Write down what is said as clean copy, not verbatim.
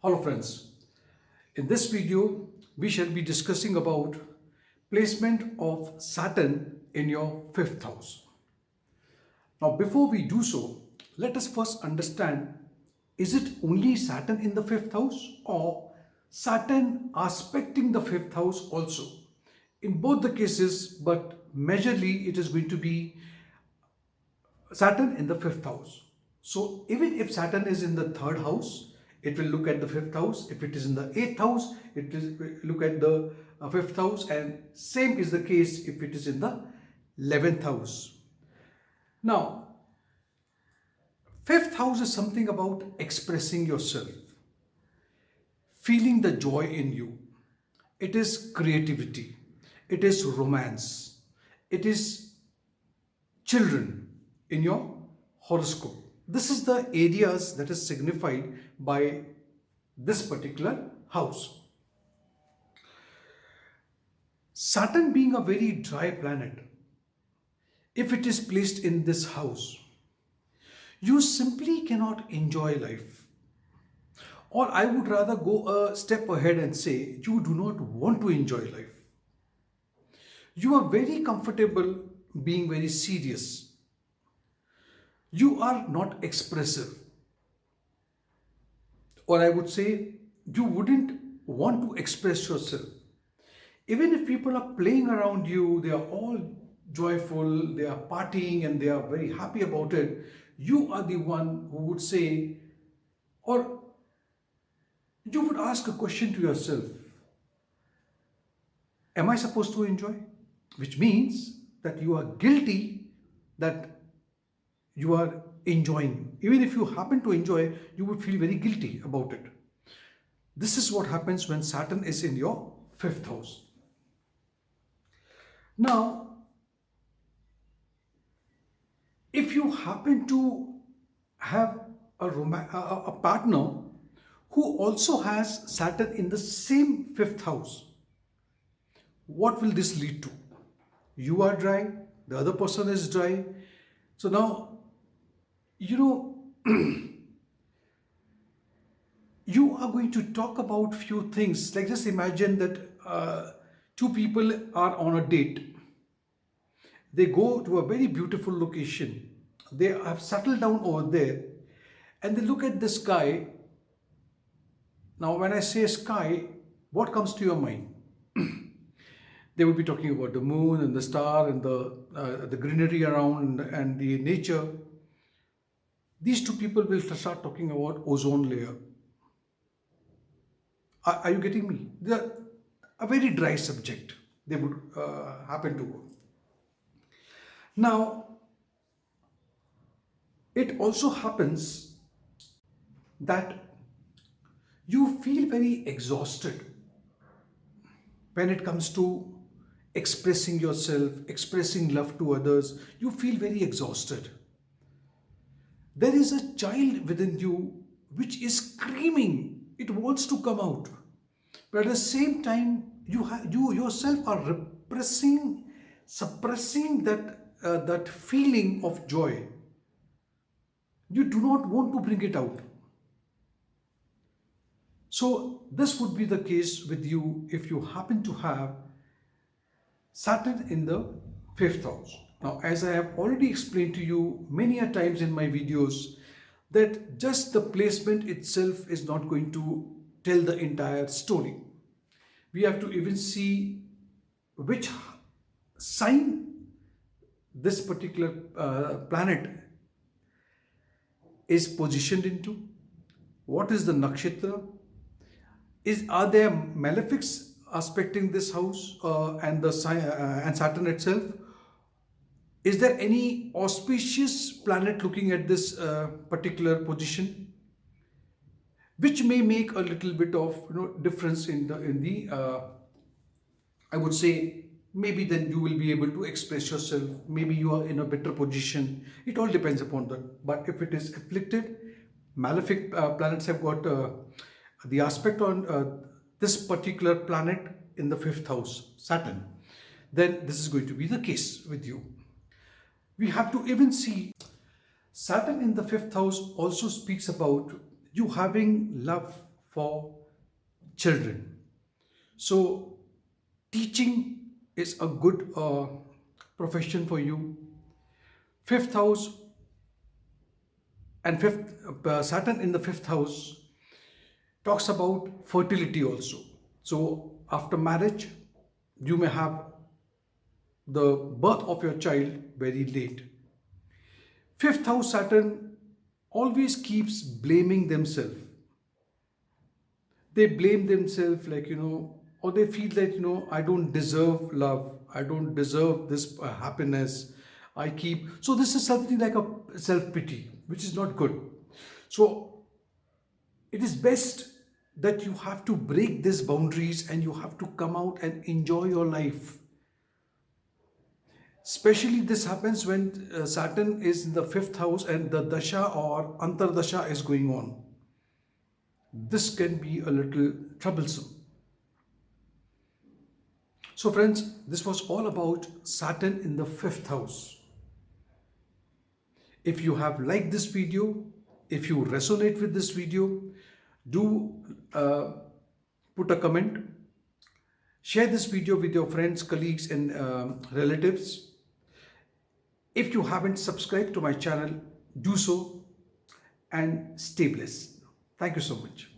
Hello friends, in this video we shall be discussing about placement of Saturn in your 5th house. Now before we do so, let us first understand, is it only Saturn in the 5th house or Saturn aspecting the 5th house also? In both the cases, but majorly it is going to be Saturn in the 5th house. So even if Saturn is in the 3rd house, it will look at the 5th house. If it is in the 8th house, it will look at the 5th house, and same is the case if it is in the 11th house. Now, 5th house is something about expressing yourself, feeling the joy in you. It is creativity, it is romance, it is children in your horoscope. This is the areas that is signified by this particular house. Saturn being a very dry planet, if it is placed in this house, you simply cannot enjoy life. Or I would rather go a step ahead and say, you do not want to enjoy life. You are very comfortable being very serious. You are not expressive. Or I would say, you wouldn't want to express yourself. Even if people are playing around you, they are all joyful, they are partying and they are very happy about it, you are the one who would say, or you would ask a question to yourself, am I supposed to enjoy? Which means that you are guilty that you are enjoying. Even if you happen to enjoy, you would feel very guilty about it. This is what happens when Saturn is in your 5th house. Now, if you happen to have a partner who also has Saturn in the same 5th house, what will this lead to? You are dry, the other person is dry. So now, you are going to talk about few things. Like just imagine that two people are on a date. They go to a very beautiful location. They have settled down over there and they look at the sky. Now when I say sky, what comes to your mind? They would be talking about the moon and the star and the greenery around and the nature. These two people will start talking about ozone layer. Are you getting me? They're a very dry subject they would happen to go. Now, it also happens that you feel very exhausted when it comes to expressing yourself, expressing love to others. You feel very exhausted. There is a child within you which is screaming. It wants to come out. But at the same time, you yourself are suppressing that feeling of joy. You do not want to bring it out. So this would be the case with you if you happen to have Saturn in the 5th house. Now, as I have already explained to you many a times in my videos, that just the placement itself is not going to tell the entire story. We have to even see which sign this particular planet is positioned into. What is the nakshatra? Are there malefics aspecting this house and Saturn itself? Is there any auspicious planet looking at this particular position, which may make a little bit of difference in the I would say, maybe then you will be able to express yourself. Maybe you are in a better position. It all depends upon that. But if it is afflicted, malefic planets have got the aspect on this particular planet in the 5th house, Saturn, then this is going to be the case with you. We have to even see Saturn in the 5th house also speaks about you having love for children. So teaching is a good profession for you. Fifth house and Saturn in the fifth house talks about fertility also. So after marriage, you may have the birth of your child very late. Fifth house Saturn always keeps blaming themselves. They blame themselves, like, or they feel that, I don't deserve love, I don't deserve this happiness. So this is something like a self pity, which is not good. So it is best that you have to break these boundaries and you have to come out and enjoy your life. Especially this happens when Saturn is in the fifth house and the dasha or antardasha is going on. This can be a little troublesome. So friends, this was all about Saturn in the fifth house. If you have liked this video, if you resonate with this video, do put a comment. Share this video with your friends, colleagues and relatives. If you haven't subscribed to my channel, do so and stay blessed. Thank you so much.